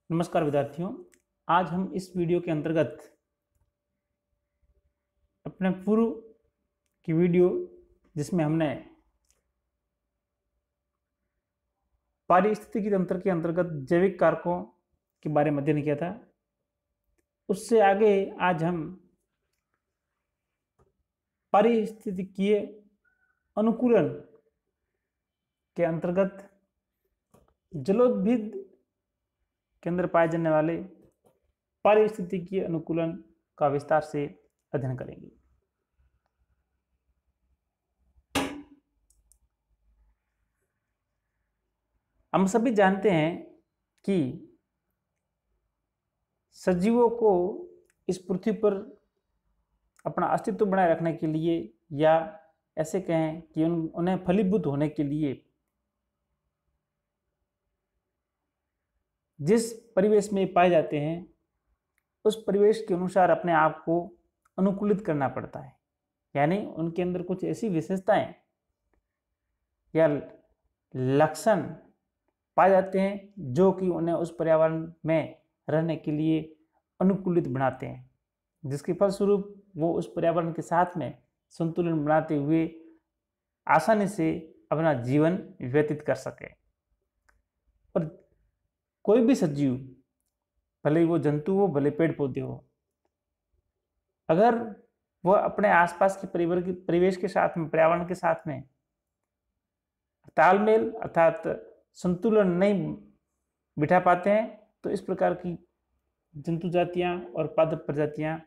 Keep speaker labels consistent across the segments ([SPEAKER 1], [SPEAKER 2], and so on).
[SPEAKER 1] नमस्कार विद्यार्थियों। आज हम इस वीडियो के अंतर्गत अपने पूर्व की वीडियो जिसमें हमने पारिस्थितिकी तंत्र के अंतर्गत जैविक कारकों के बारे में अध्ययन किया था, उससे आगे आज हम पारिस्थितिकीय अनुकूलन के अंतर्गत जलोद्भिद के अंदर पाए जाने वाले पारिस्थितिकीय अनुकूलन का विस्तार से अध्ययन करेंगे। हम सभी जानते हैं कि सजीवों को इस पृथ्वी पर अपना अस्तित्व बनाए रखने के लिए या ऐसे कहें कि उन्हें फलीभूत होने के लिए जिस परिवेश में पाए जाते हैं उस परिवेश के अनुसार अपने आप को अनुकूलित करना पड़ता है। यानी उनके अंदर कुछ ऐसी विशेषताएं या लक्षण पाए जाते हैं जो कि उन्हें उस पर्यावरण में रहने के लिए अनुकूलित बनाते हैं, जिसके फलस्वरूप वो उस पर्यावरण के साथ में संतुलन बनाते हुए आसानी से अपना जीवन व्यतीत कर सके। और कोई भी सजीव, भले वो जंतु हो भले पेड़ पौधे हो, अगर वह अपने आसपास के परिवेश के साथ में, पर्यावरण के साथ में तालमेल अर्थात संतुलन नहीं बिठा पाते हैं तो इस प्रकार की जंतु जातियां और पादप प्रजातियां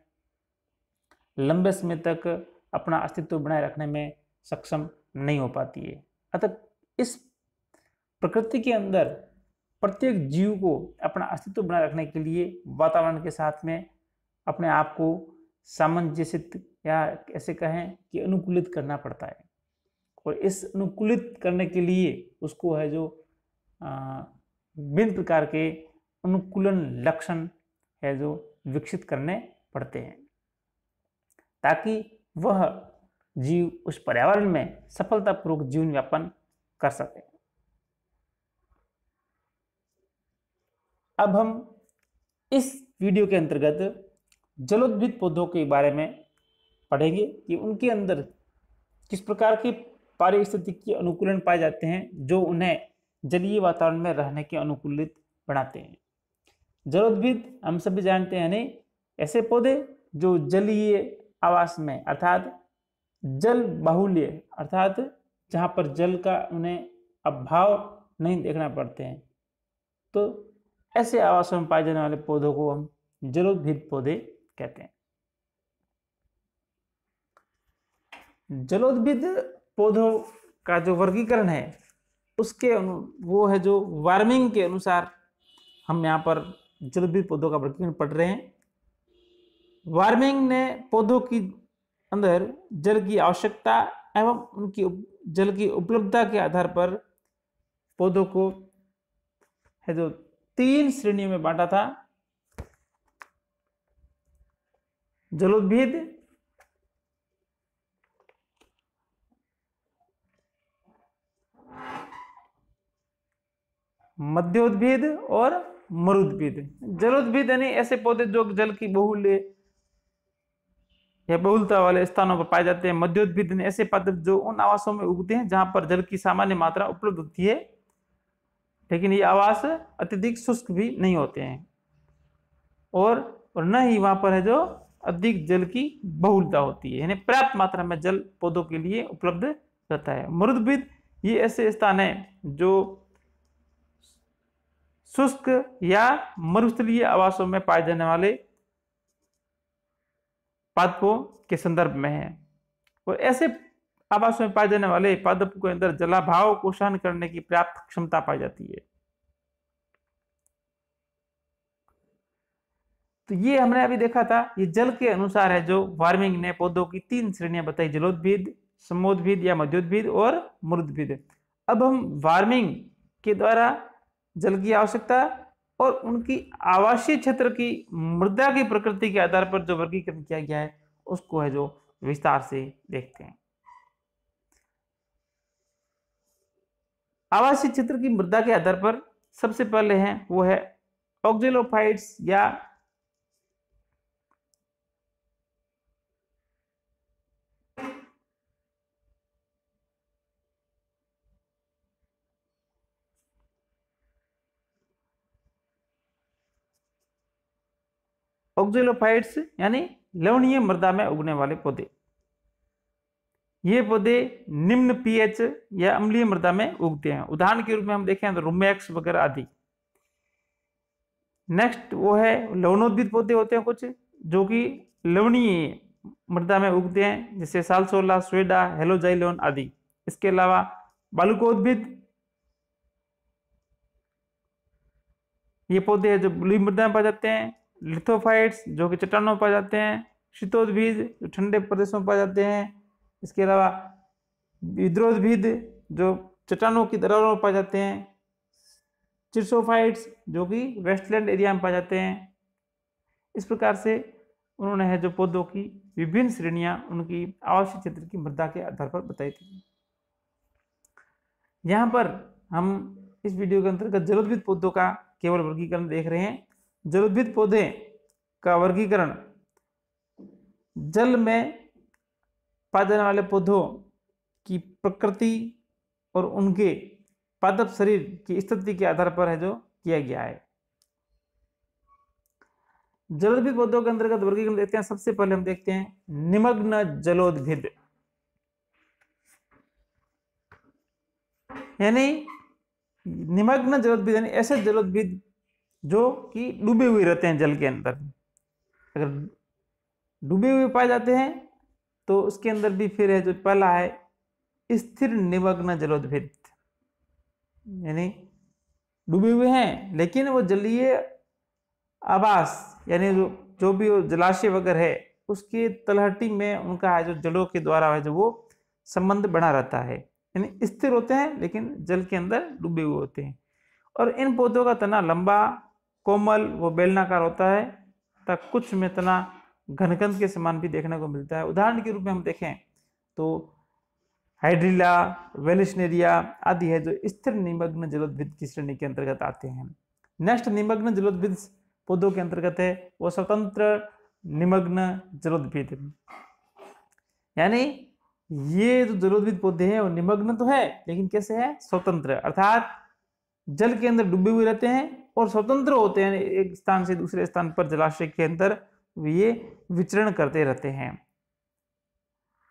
[SPEAKER 1] लंबे समय तक अपना अस्तित्व बनाए रखने में सक्षम नहीं हो पाती है। अतः इस प्रकृति के अंदर प्रत्येक जीव को अपना अस्तित्व बनाए रखने के लिए वातावरण के साथ में अपने आप को सामंजस्यित या ऐसे कहें कि अनुकूलित करना पड़ता है। और इस अनुकूलित करने के लिए उसको है जो विभिन्न प्रकार के अनुकूलन लक्षण है जो विकसित करने पड़ते हैं ताकि वह जीव उस पर्यावरण में सफलतापूर्वक जीवन यापन कर सके। अब हम इस वीडियो के अंतर्गत जलोद्भिद पौधों के बारे में पढ़ेंगे कि उनके अंदर किस प्रकार के पारिस्थितिकीय अनुकूलन पाए जाते हैं जो उन्हें जलीय वातावरण में रहने के अनुकूलित बनाते हैं। जलोद्भिद हम सभी जानते हैं नहीं, ऐसे पौधे जो जलीय आवास में अर्थात जल बाहुल्य अर्थात जहाँ पर जल का उन्हें अभाव नहीं देखना पड़ते हैं, तो ऐसे आवासों में पाए जाने वाले पौधों को हम जलोद्भिद पौधे कहते हैं। जलोद्भिद पौधों का जो वर्गीकरण है उसके वो है जो वार्मिंग के अनुसार हम यहाँ पर जलोद्भिद पौधों का वर्गीकरण पढ़ रहे हैं। वार्मिंग ने पौधों की अंदर जल की आवश्यकता एवं उनकी जल की उपलब्धता के आधार पर पौधों को है जो 3 श्रेणियों में बांटा था। जलोद्भिद, मध्योद्भिद और मरुद्भिद। जलोद्भिद यानी ऐसे पौधे जो जल की बहुल्य या बहुलता वाले स्थानों पर पाए जाते हैं। मध्योद्भिद यानी ऐसे पौधे जो उन आवासों में उगते हैं जहां पर जल की सामान्य मात्रा उपलब्ध होती है, लेकिन ये आवास अत्यधिक शुष्क भी नहीं होते हैं और न ही वहां पर है जो अधिक जल की बहुलता होती है, यानी पर्याप्त मात्रा में जल पौधों के लिए उपलब्ध रहता है। मरुद्भिद ये ऐसे स्थान है जो शुष्क या मरुस्थलीय आवासों में पाए जाने वाले पादपों के संदर्भ में है। और ऐसे आवासों में पाए जाने वाले पादपों के अंदर जलाभाव को सहन करने की पर्याप्त क्षमता पाई जाती है। तो ये हमने अभी देखा था, ये जल के अनुसार है जो वार्मिंग ने पौधों की 3 श्रेणियां बताई, जलोद्भिद, समोद्भिद या मध्योद्भिद और मरुद्भिद। अब हम वार्मिंग के द्वारा जल की आवश्यकता और उनकी आवासीय क्षेत्र की मृदा की प्रकृति के आधार पर जो वर्गीकरण किया गया है उसको है जो विस्तार से देखते हैं। आवासीय क्षेत्र की मृदा के आधार पर सबसे पहले है वो है ऑक्जेलोफाइट्स या ऑक्जेलोफाइट्स यानी लवणीय मृदा में उगने वाले पौधे। ये पौधे निम्न पीएच या अम्लीय मृदा में उगते हैं। उदाहरण के रूप में हम देखें तो रुमेक्स वगैरह आदि। नेक्स्ट वो है लवणोद्भिद पौधे होते हैं कुछ जो कि लवणीय मृदा में उगते हैं, जैसे सालसोला, स्वेडा, हेलोजाइलोन आदि। इसके अलावा बालुकोद्भिद, ये पौधे जो बलुई मृदा में पाए जाते हैं। लिथोफाइट्स जो कि चट्टानों में पाए जाते हैं। शीतोद्भिद जो ठंडे प्रदेशों में पाए जाते हैं। इसके अलावा विद्रोद्भिद जो चट्टानों की दरारों में पाए जाते हैं। चिरसोफाइट्स जो कि वेस्टलैंड एरिया में पाए जाते हैं। इस प्रकार से उन्होंने है जो पौधों की विभिन्न श्रेणियां उनकी आवासीय क्षेत्र की मृदा के आधार पर बताई थी। यहाँ पर हम इस वीडियो के अंतर्गत जलोद्भिद पौधों का केवल वर्गीकरण देख रहे हैं। जलोद्भिद पौधे का वर्गीकरण जल में पाए जाने वाले पौधों की प्रकृति और उनके पादप शरीर की स्थिति के आधार पर है जो किया गया है। जलोद्भिद पौधों के अंतर्गत वर्गीकरण देखते हैं। सबसे पहले हम देखते हैं निमग्न जलोद्भिद, यानी निमग्न जलोद्भिद यानी ऐसे जलोद्भिद जो कि डूबे हुए रहते हैं जल के अंदर। अगर डूबे हुए पाए जाते हैं तो उसके अंदर भी फिर है जो पहला है स्थिर निमग्न जलोद्भिद, यानी डूबे हुए हैं लेकिन वो जलीय आवास यानी जो भी जलाशय वगैरह है उसके तलहटी में उनका है जो जलों के द्वारा है जो वो संबंध बना रहता है, यानी स्थिर होते हैं लेकिन जल के अंदर डूबे हुए होते हैं। और इन पौधों का तना लंबा, कोमल व बेलनाकार होता है तथा कुछ में तना घनकंद के समान भी देखने को मिलता है। उदाहरण के रूप में हम देखें तो हाइड्रिला, वेलिस्नेरिया आदि है जो स्थिर निमग्न जलोद्भिद की श्रेणी के अंतर्गत आते हैं। नेक्स्ट निमग्न जलोद्भिद पौधों के अंतर्गत है वो स्वतंत्र निमग्न जलोद्भिद, यानी ये जो जलोद्भिद पौधे हैं वो निमग्न तो है लेकिन कैसे है, स्वतंत्र, अर्थात जल के अंदर डूबे हुए रहते हैं और स्वतंत्र होते हैं, एक स्थान से दूसरे स्थान पर जलाशय के अंदर ये विचरण करते रहते हैं।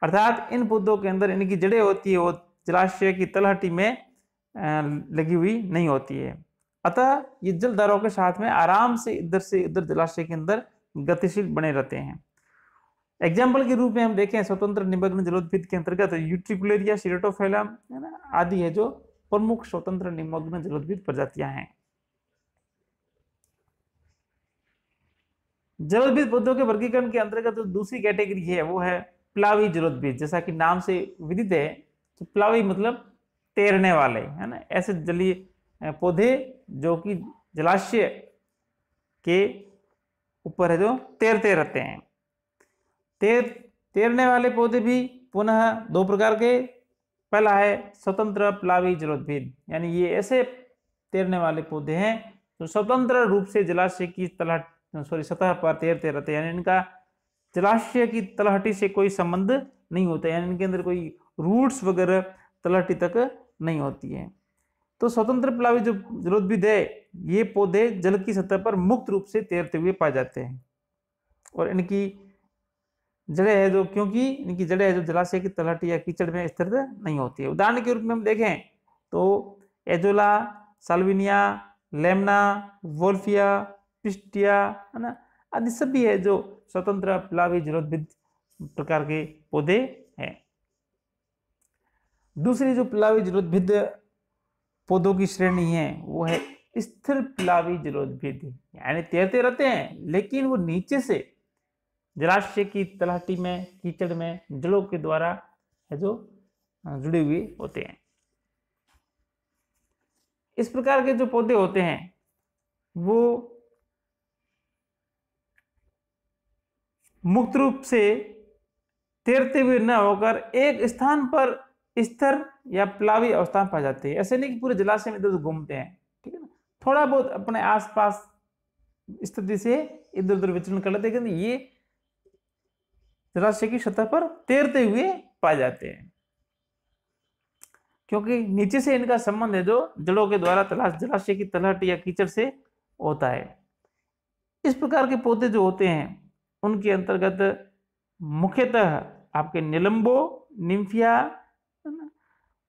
[SPEAKER 1] अर्थात इन पौधों के अंदर इनकी जड़ें होती है वो जलाशय की तलहटी में लगी हुई नहीं होती है, अतः ये जलधाराओं के साथ में आराम से इधर जलाशय के अंदर गतिशील बने रहते हैं। एग्जाम्पल के रूप में हम देखें स्वतंत्र निमग्न जलोद्भिद के अंतर्गत यूट्रिकुलेरिया, सिरेटोफाइलम है ना आदि है जो प्रमुख स्वतंत्र निमग्न जलोद्भिद प्रजातियां हैं। जलोद्भिद पौधों के वर्गीकरण के अंतर्गत जो दूसरी कैटेगरी है वो है प्लावी जलोद्भिद। जैसा कि नाम से विदित है तो प्लावी मतलब तैरने वाले, है ना, ऐसे जलीय पौधे जो कि जलाशय के ऊपर है जो तैरते रहते हैं। तैरने वाले पौधे भी पुनः दो प्रकार के, पहला है स्वतंत्र प्लावी जलोद्भिद, यानी ये ऐसे तैरने वाले पौधे हैं जो स्वतंत्र रूप से जलाशय की सतह पर तैरते रहते हैं, यानी इनका जलाशय की तलहटी से कोई संबंध नहीं होता, यानी इनके अंदर कोई रूट्स वगैरह तलहटी तक नहीं होती है। तो स्वतंत्र प्लावी जो जलोद्भिद है ये पौधे जल की सतह पर मुक्त रूप से तैरते हुए पाए जाते हैं और इनकी जड़ें है जो, क्योंकि इनकी जड़ें है जो जलाशय की तलहटी या कीचड़ में स्थिर नहीं होती है। उदाहरण के रूप में हम देखें तो azolla, Salvinia, Lemna, Wolffia, pistia, है ना, आदि सभी है जो स्वतंत्र प्लावी जलोद्भिद प्रकार के पौधे हैं। दूसरी जो प्लावी जलोद्भिद पौधों की श्रेणी है वो है स्थिर प्लावी जलोद्भिद, यानी तैरते रहते हैं लेकिन वो नीचे से जलाशय की तलहटी में, कीचड़ में जड़ों के द्वारा है जो जुड़े हुए होते हैं। इस प्रकार के जो पौधे होते हैं वो मुक्त रूप से तैरते हुए न होकर एक स्थान पर स्थिर या प्लावी अवस्था में पाए जाते हैं। ऐसे नहीं कि पूरे जलाशय में इधर घूमते हैं, ठीक है ना, थोड़ा बहुत अपने आसपास स्थिति से इधर उधर विचरण कर लेते हैं, लेकिन ये जलाशय की सतह पर तैरते हुए पाए जाते हैं, क्योंकि नीचे से इनका संबंध है जो जड़ों के द्वारा जलाशय की तलहट या कीचड़ से होता है। इस प्रकार के पौधे जो होते हैं उनके अंतर्गत मुख्यतः आपके निलंबो, निम्फिया,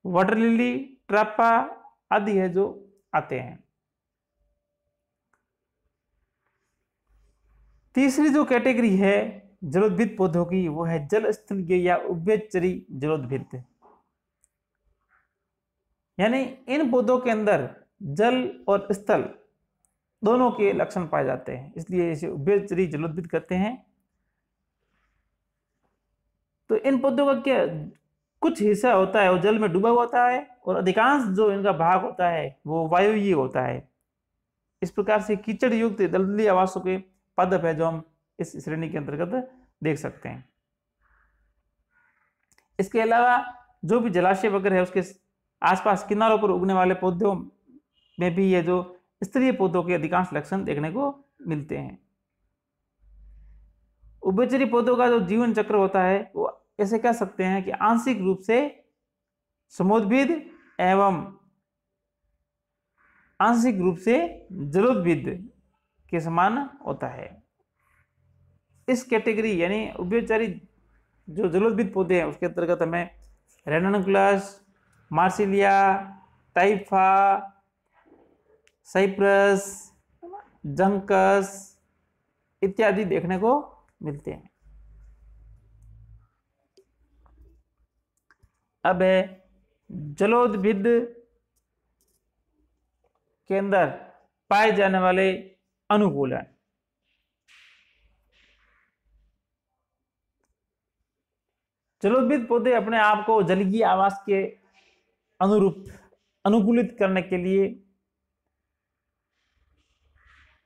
[SPEAKER 1] वाटर लिली, ट्रापा आदि है जो आते हैं। तीसरी जो कैटेगरी है जलोद्भिद पौधों की वो है जल स्थलीय या उभयचरी जलोद्भिद। यानी इन पौधों के अंदर जल और स्थल दोनों के लक्षण पाए जाते हैं, इसलिए इसे उभयचरी जलोद्भिद कहते हैं। तो इन पौधों का क्या कुछ हिस्सा होता है वो जल में डूबा हुआ होता है और अधिकांश जो इनका भाग होता है वो वायुवीय होता है। इस प्रकार से कीचड़ युक्त दलदली आवासों के पादप है जो हम इस श्रेणी के अंतर्गत देख सकते हैं। इसके अलावा जो भी जलाशय वगैरह है उसके आसपास किनारों पर उगने वाले पौधों में भी ये जो स्तरीय पौधों के अधिकांश लक्षण देखने को मिलते हैं। उभयचरी पौधों का जो जीवन चक्र होता है वो ऐसे कह सकते हैं कि आंशिक रूप से समोद्भिद एवं आंशिक रूप से जलोद्भिद के समान होता है। इस कैटेगरी यानी उभयचरी जो जलोद्भिद पौधे हैं उसके अंतर्गत हमें रेनोनुक्लस, मार्सिलिया, टाइफा, साइप्रस, जंकस इत्यादि देखने को मिलते हैं। अब है जलोद्भिद के अंदर पाए जाने वाले अनुकूलन। जलोद्भिद पौधे अपने आप को जलीय आवास के अनुरूप अनुकूलित करने के लिए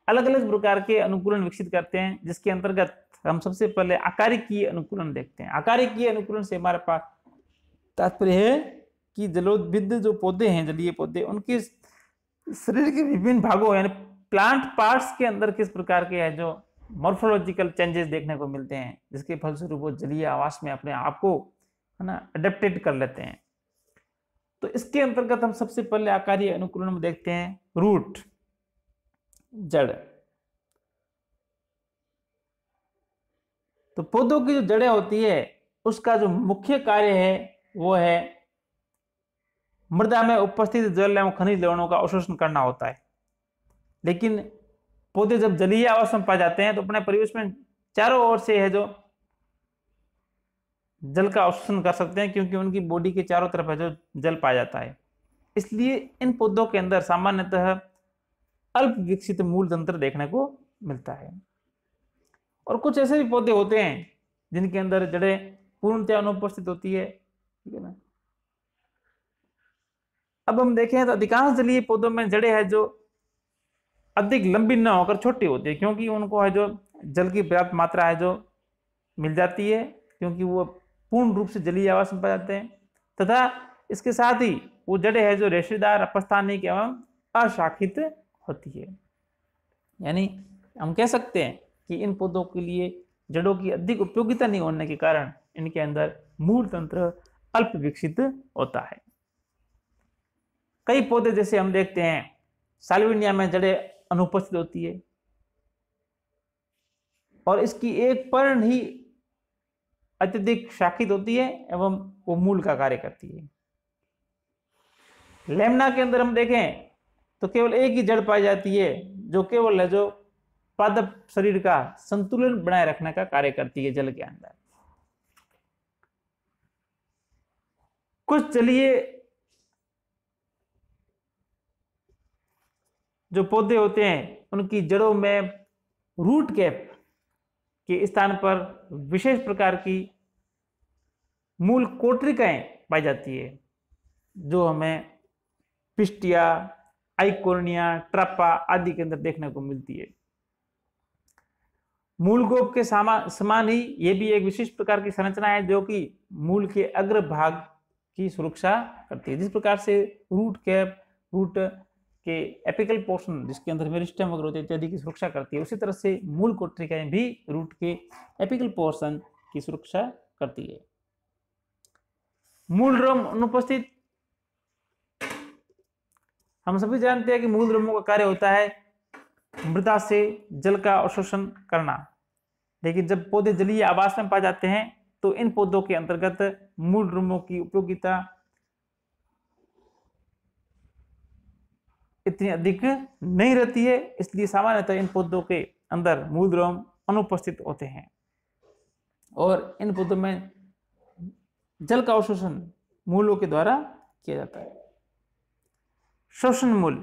[SPEAKER 1] अलग अलग प्रकार के अनुकूलन विकसित करते हैं, जिसके अंतर्गत हम सबसे पहले आकारिकीय अनुकूलन देखते हैं। आकारिकीय अनुकूलन से हमारे पास तात्पर्य है कि जलोद्भिद जो पौधे हैं, जलीय पौधे, उनके शरीर के विभिन्न भागों यानी प्लांट पार्ट्स के अंदर किस प्रकार के है जो मॉर्फोलॉजिकल चेंजेस देखने को मिलते हैं, जिसके फलस्वरूप वो जलीय आवास में अपने आप को है ना अडेप्टेड कर लेते हैं। तो इसके अंतर्गत हम सबसे पहले आकारीय अनुकूलन में देखते हैं रूट, जड़। तो पौधों की जो जड़ें होती है उसका जो मुख्य कार्य है वो है मृदा में उपस्थित जल एवं खनिज लवणों का अवशोषण करना होता है। लेकिन पौधे जब जलीय आवास में पाए जाते हैं तो अपने परिवेश में चारों ओर से है जो जल का अवशोषण कर सकते हैं, क्योंकि उनकी बॉडी के चारों तरफ है जो जल पाया जाता है। इसलिए इन पौधों के अंदर सामान्यतः अल्प विकसित मूल तंत्र देखने को मिलता है। और कुछ ऐसे भी पौधे होते हैं जिनके अंदर जड़ें पूर्णतया अनुपस्थित होती है, ठीक है ना। अब हम देखें तो अधिकांश जलीय पौधों में जड़ें है जो अधिक लंबी न होकर छोटी होती है, क्योंकि उनको है जो जल की पर्याप्त मात्रा है जो मिल जाती है, क्योंकि वो पूर्ण रूप से जलीय आवास में पाए जाते हैं। तथा इसके साथ ही वो जड़ें है जो रेशेदार, अपस्थानिक एवं अशाखित होती है। यानी हम कह सकते हैं कि इन पौधों के लिए जड़ों की अधिक उपयोगिता नहीं होने के कारण इनके अंदर मूल तंत्र अल्प विकसित होता है। कई पौधे जैसे हम देखते हैं साल्विनिया में जड़ें अनुपस्थित होती है और इसकी एक पर्ण ही अत्यधिक शाखित होती है एवं वो मूल का कार्य करती है। लेमना के अंदर हम देखें तो केवल एक ही जड़ पाई जाती है जो केवल है जो पादप शरीर का संतुलन बनाए रखने का कार्य करती है जल के अंदर। कुछ जलीय जो पौधे होते हैं उनकी जड़ों में रूट कैप के स्थान पर विशेष प्रकार की मूल कोटरिकाएं पाई जाती है, जो हमें पिस्टिया, आइकोर्निया, ट्रापा आदि के अंदर देखने को मिलती है। मूल गोप के समान ही ये भी एक विशेष प्रकार की संरचना है जो कि मूल के अग्र भाग की सुरक्षा करती है। जिस प्रकार से रूट कैप, रूट के एपिकल पोर्शन जिसके अंदर मेरिस्टेम वगैरह होते हैं इत्यादि की सुरक्षा करती है, उसी तरह से मूल कोशिकाएं भी रूट के एपिकल पोर्शन की सुरक्षा करती है। मूल रोम अनुपस्थित, हम सभी जानते हैं कि मूल रोमों का कार्य होता है मृदा से जल का अवशोषण करना, लेकिन जब पौधे जलीय आवास में पाए जाते हैं तो इन पौधों के अंतर्गत मूल रोमों की उपयोगिता इतनी अधिक नहीं रहती है, इसलिए सामान्यतः इन पौधों के अंदर मूल रोम अनुपस्थित होते हैं और इन पौधों में जल का अवशोषण मूलों के द्वारा किया जाता है। शोषण मूल,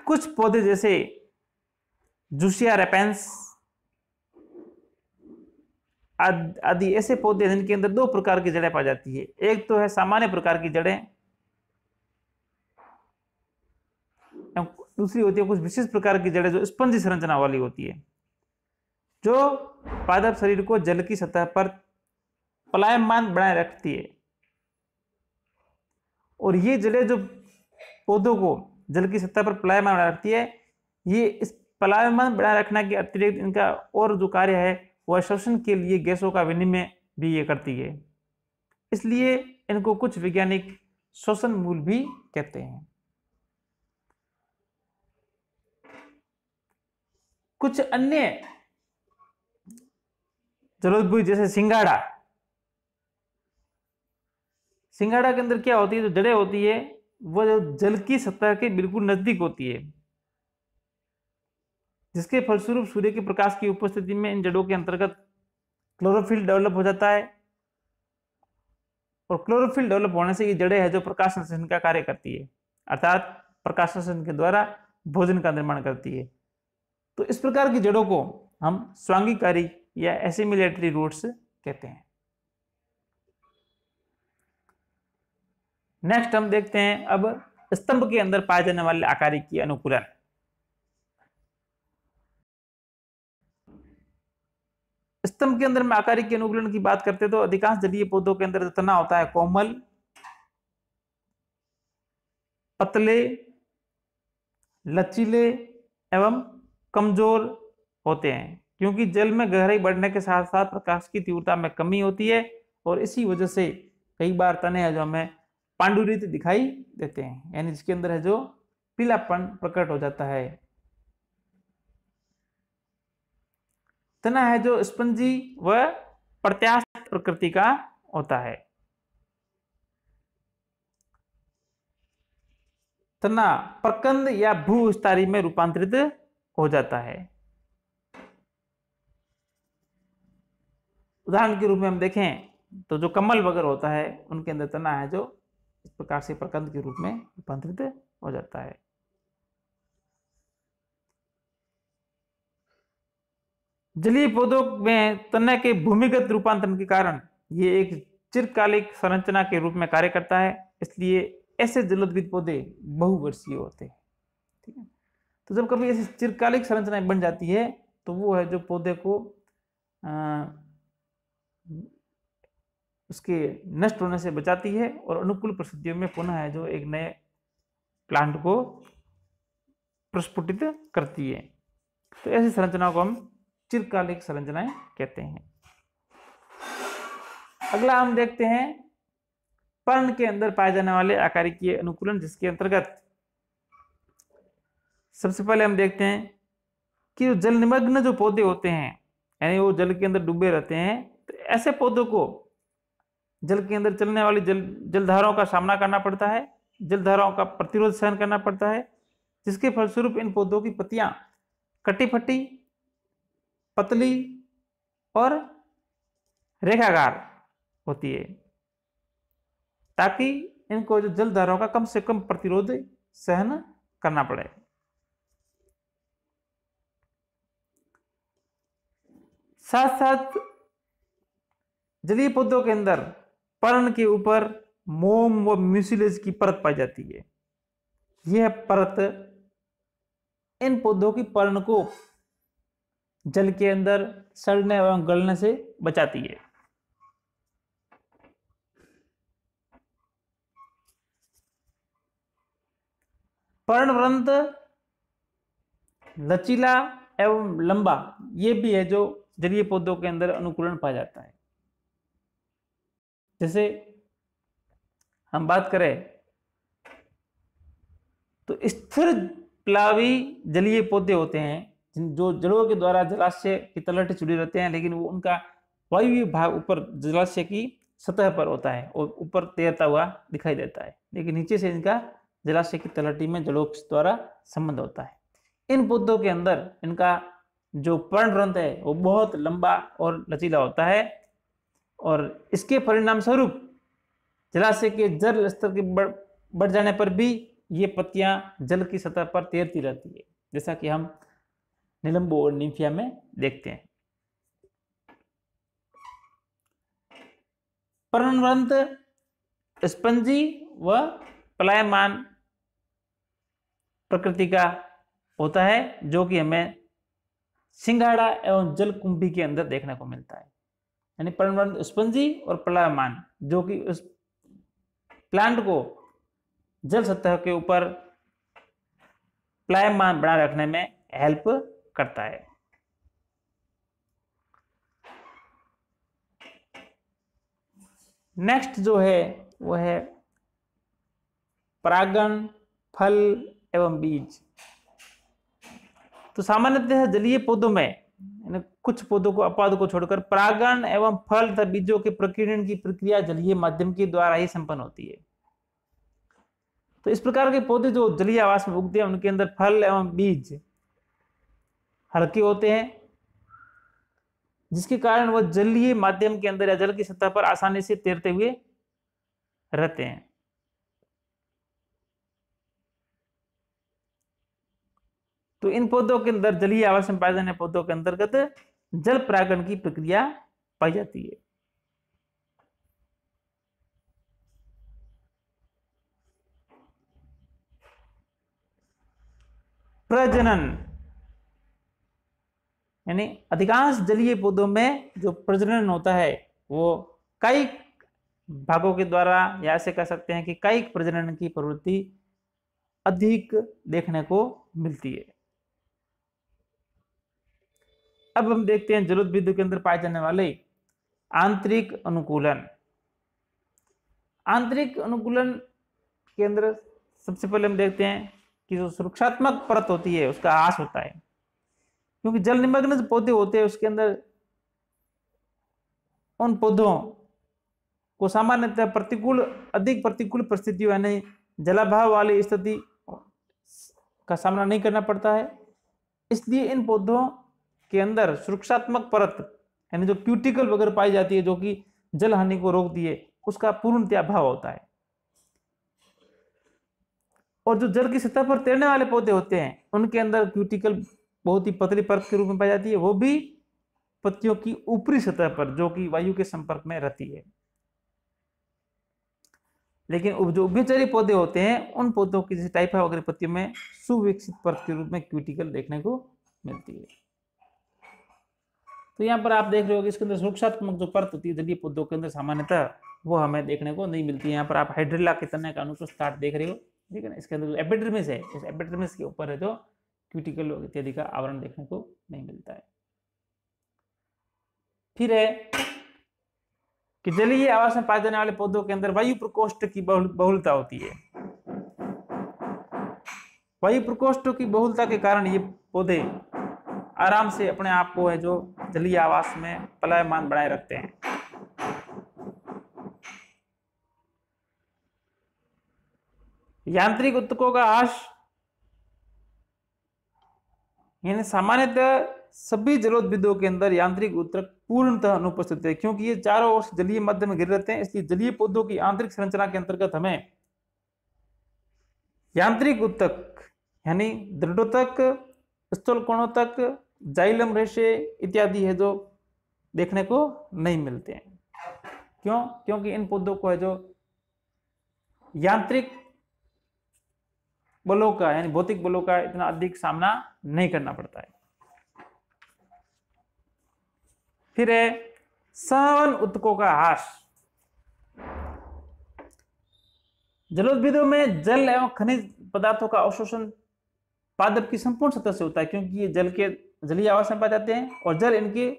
[SPEAKER 1] कुछ पौधे जैसे जूसिया रेपेंस आदि ऐसे पौधे जिनके अंदर दो प्रकार की जड़ें पाई जाती है। एक तो है सामान्य प्रकार की जड़ें, दूसरी होती है कुछ विशेष प्रकार की जड़ें जो स्पंजी संरचना वाली होती है, जो पादप शरीर को जल की सतह पर पलायमान बनाए रखती है। और ये जड़ें जो पौधों को जल की सतह पर पलायमान बनाए रखती है, ये इस पलायमान बनाए रखने के अतिरिक्त इनका और जो कार्य है वह श्वसन के लिए गैसों का विनिमय भी ये करती है, इसलिए इनको कुछ वैज्ञानिक श्वसन मूल भी कहते हैं। कुछ अन्य जलोदभूमि जैसे सिंगाड़ा, सिंगाड़ा के अंदर क्या होती है, जो जड़ें होती है वह जो जल की सतह के बिल्कुल नजदीक होती है, जिसके फलस्वरूप सूर्य के प्रकाश की उपस्थिति में इन जड़ों के अंतर्गत क्लोरोफिल डेवलप हो जाता है और क्लोरोफिल डेवलप होने से ये जड़ें हैं जो प्रकाश संश्लेषण का कार्य करती है, अर्थात प्रकाश संश्लेषण के द्वारा भोजन का निर्माण करती है। तो इस प्रकार की जड़ों को हम स्वांगीकारी या एसिमिलेटरी रूट्स कहते हैं। नेक्स्ट हम देखते हैं अब स्तंभ के अंदर पाए जाने वाले आकारिकीय अनुकूलन। स्तंभ के अंदर में आकारिकीय अनुकूलन की बात करते हैं तो अधिकांश जलीय पौधों के अंदर जो तना होता है कोमल, पतले, लचीले एवं कमजोर होते हैं, क्योंकि जल में गहराई बढ़ने के साथ साथ प्रकाश की तीव्रता में कमी होती है और इसी वजह से कई बार तने हैं जो हमें पांडुरित दिखाई देते हैं, यानी जिसके अंदर है जो पीलापन प्रकट हो जाता है। तना है जो स्पंजी व प्रत्यास्थ प्रकृति का होता है। तना प्रकंद या भूविस्तारी में रूपांतरित हो जाता है। उदाहरण के रूप में हम देखें तो जो कमल वगैरह होता है उनके अंदर तना है जो इस प्रकार से प्रकंद के रूप में रूपांतरित हो जाता है। जलीय पौधों में तने के भूमिगत रूपांतरण के कारण ये एक चिरकालिक संरचना के रूप में कार्य करता है, इसलिए ऐसे जलोद्भिद पौधे बहुवर्षीय होते हैं। ठीक है, तो जब कभी ऐसी चिरकालिक संरचनाएं बन जाती है तो वो है जो पौधे को उसके नष्ट होने से बचाती है और अनुकूल परिस्थितियों में पुनः है जो एक नए प्लांट को प्रस्फुटित करती है। तो ऐसी संरचनाओं को हम चिरकालिक संरचनाएं कहते हैं। अगला हम देखते हैं पर्ण के अंदर पाए जाने वाले आकारिकीय अनुकूलन, जिसके अंतर्गत सबसे पहले हम देखते हैं कि जल निमग्न जो पौधे होते हैं, यानी वो जल के अंदर डूबे रहते हैं, तो ऐसे पौधों को जल के अंदर चलने वाली जलधाराओं का सामना करना पड़ता है, जलधाराओं का प्रतिरोध सहन करना पड़ता है, जिसके फलस्वरूप इन पौधों की पत्तियां कटी फटी, पतली और रेखाकार होती है, ताकि इनको जो जलधाराओं का कम से कम प्रतिरोध सहन करना पड़े। साथ साथ जलीय पौधों के अंदर पर्ण के ऊपर मोम व म्यूसिलेज की परत पाई जाती है। यह परत इन पौधों की पर्ण को जल के अंदर सड़ने एवं गलने से बचाती है। पर्णवृंत, लचीला एवं लंबा, ये भी है जो जलीय पौधों के अंदर अनुकूलन पाया जाता है। जैसे हम बात करें तो स्थिर प्लावी जलीय पौधे होते हैं जो जड़ों के द्वारा जलाशय की तलहटी जुड़े रहते हैं, लेकिन वो उनका वायवीय भाग ऊपर जलाशय की सतह पर होता है और ऊपर तैरता हुआ दिखाई देता है, लेकिन नीचे से इनका जलाशय की तलहटी में जड़ों द्वारा संबंध होता है। इन पौधों के अंदर इनका जो पर्णवृंत है वो बहुत लंबा और लचीला होता है और इसके परिणाम स्वरूप जलाशय के जल स्तर के बढ़ जाने पर भी ये पत्तियां जल की सतह पर तैरती रहती है, जैसा कि हम निलंबो और निम्फिया में देखते हैं। पर्णवृंत स्पंजी व पलायमान प्रकृति का होता है, जो कि हमें सिंघाड़ा एवं जलकुंभी के अंदर देखने को मिलता है। यानी पर्णवृंत स्पंजी और पलायमान, जो कि उस प्लांट को जल सतह के ऊपर प्लायमान बनाए रखने में हेल्प करता है। नेक्स्ट जो है वो है परागण, फल एवं बीज। तो सामान्यतः जलीय पौधों में कुछ पौधों को अपवाद को छोड़कर परागण एवं फल तथा बीजों के प्रकीर्णन की प्रक्रिया जलीय माध्यम के द्वारा ही संपन्न होती है। तो इस प्रकार के पौधे जो जलीय आवास में उगते हैं उनके अंदर फल एवं बीज हल्के होते हैं, जिसके कारण वह जलीय माध्यम के अंदर या जल की सतह पर आसानी से तैरते हुए रहते हैं। तो इन पौधों के अंदर जलीय आवास में पाए जाने पौधों के अंतर्गत जल परागण की प्रक्रिया पाई जाती है। प्रजनन, यानी अधिकांश जलीय पौधों में जो प्रजनन होता है वो कई भागों के द्वारा, या ऐसे कह सकते हैं कि कई प्रजनन की प्रवृत्ति अधिक देखने को मिलती है। अब हम देखते हैं जलोद्भिदों के अंदर पाए जाने वाले आंतरिक अनुकूलन। आंतरिक अनुकूलन के अंदर सबसे पहले हम देखते हैं कि जो सुरक्षात्मक परत होती है उसका ह्रास होता है, क्योंकि जल निमग्न जो पौधे होते हैं उसके अंदर उन पौधों को सामान्यतः अधिक प्रतिकूल परिस्थितियों यानी जलाभाव वाली स्थिति का सामना नहीं करना पड़ता है। इसलिए इन पौधों के अंदर सुरक्षात्मक परत यानी जो क्यूटिकल वगैरह पाई जाती है जो कि जल हानि को रोकती है, उसका पूर्णतया अभाव होता है। और जो जल की सतह पर तैरने वाले पौधे होते हैं उनके अंदर क्यूटिकल बहुत ही पतली परत के रूप में पाई जाती है, वो भी पत्तियों की ऊपरी सतह पर जो कि वायु के संपर्क में रहती है। लेकिन जो उभयचरी पौधे होते हैं उन पौधों की जैसे टाइफा वगैरह पत्तियों में सुविकसित परत के रूप में क्यूटिकल देखने को मिलती है। तो यहाँ पर आप देख रहे हो कि इसके अंदर सुरक्षात्मक जो परत होती है जलीय पौधों के अंदर सामान्यतः वो हमें देखने को नहीं मिलती है। यहाँ पर आप हाइड्रिला के तने का अनुप्रस्थ काट देख रहे हो, ठीक है ना। इसके अंदर जो एपिडर्मिस है, इस एपिडर्मिस के ऊपर है जो क्यूटिकल इत्यादि का आवरण देखने को नहीं मिलता है। फिर है कि जलीय आवास में पाए जाने वाले पौधों के अंदर वायु प्रकोष्ठ की बहुलता होती है। वायु प्रकोष्ठों की बहुलता के कारण ये पौधे आराम से अपने आप को है जो जलीय आवास में पलायमान बनाए रखते हैं। यांत्रिक ऊतकों का ह्रास, यानी सामान्यतः सभी जलोद्भिदों के अंदर यांत्रिक ऊतक पूर्णतः अनुपस्थित है, क्योंकि ये चारों ओर से जलीय मध्य में घिर रहते हैं। इसलिए जलीय पौधों की आंतरिक संरचना के अंतर्गत हमें यांत्रिक ऊतक यानी दृढ़ोतक, स्थूलकोणोतक, जाइलम रेशे इत्यादि है जो देखने को नहीं मिलते हैं। क्यों? क्योंकि इन पौधों को है जो यांत्रिक बलों का यानी भौतिक बलों का इतना अधिक सामना नहीं करना पड़ता है। फिर है संवहन ऊतकों का ह्रास। जलोद्भिदों में जल एवं खनिज पदार्थों का अवशोषण पादप की संपूर्ण सतह से होता है, क्योंकि ये जल के जलीय आवास में पाए जाते हैं और जल इनके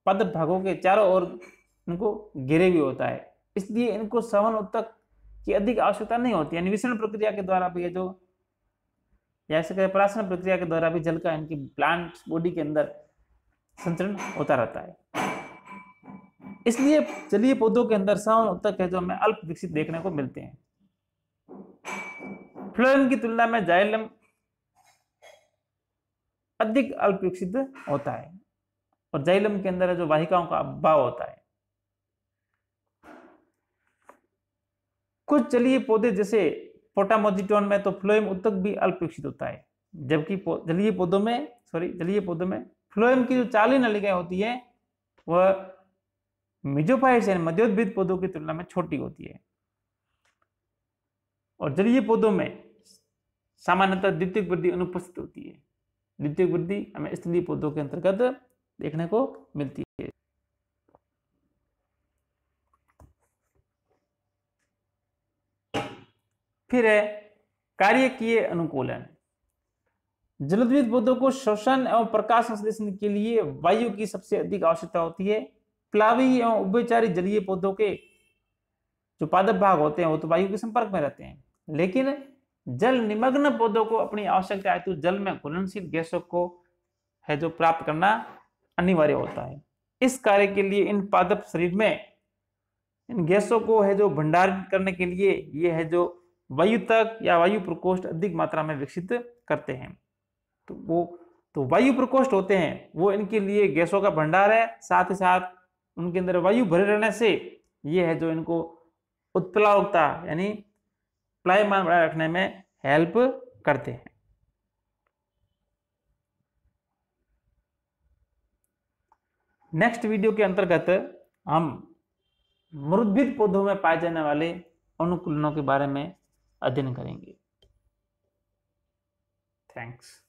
[SPEAKER 1] पादप भागों के चारों ओर इनको घेरे हुए होता है, इसलिए इनको सवन उत्तक की अधिक आवश्यकता नहीं होती। यानी विसरण प्रक्रिया के द्वारा भी जो या ऐसे कहें परासरण प्रक्रिया के द्वारा भी जल का इनकी प्लांट बॉडी के अंदर संचरण होता रहता है। इसलिए जलीय पौधों के अंदर सवन उत्तक है जो हमें अल्प विकसित देखने को मिलते हैं। फ्लोएम की तुलना में जाइलम अधिक अल्प विकसित होता है और जाइलम के अंदर जो वाहिकाओं का अभाव होता है। कुछ जलीय पौधे जैसे पोटामोजिटोन में तो फ्लोएम उत्तक भी अल्प विकसित होता है, जबकि जलीय पौधों में फ्लोएम की जो चाली नलिकाएं होती है वह मिजोफाइट्स यानी मध्योद्भिद पौधों की तुलना में छोटी होती है और जलीय पौधों में सामान्यतः द्वितीयक वृद्धि अनुपस्थित होती है। द्वितीयक वृद्धि हमें स्थलीय पौधों के अंतर्गत देखने को मिलती है। फिर है कार्यकीय अनुकूलन। जलोद्भिद पौधों को श्वसन एवं प्रकाश संश्लेषण के लिए वायु की सबसे अधिक आवश्यकता होती है। प्लावी एवं उभयचारी जलीय पौधों के जो पादप भाग होते हैं वो तो वायु के संपर्क में रहते हैं, लेकिन जल निमग्न पौधों को अपनी आवश्यकता हेतु जल में घुलनशील गैसों को है जो प्राप्त करना अनिवार्य होता है। इस कार्य के लिए इन पादप शरीर में इन गैसों को है जो भंडारित करने के लिए ये है जो वायुतक या वायु प्रकोष्ठ अधिक मात्रा में विकसित करते हैं। तो वायु प्रकोष्ठ होते हैं वो इनके लिए गैसों का भंडार है, साथ ही साथ उनके अंदर वायु भरे रहने से ये है जो इनको उत्प्लावकता यानी प्लायमान बनाए रखने में हेल्प करते हैं। नेक्स्ट वीडियो के अंतर्गत हम मृद्भिद पौधों में पाए जाने वाले अनुकूलनों के बारे में अध्ययन करेंगे। थैंक्स।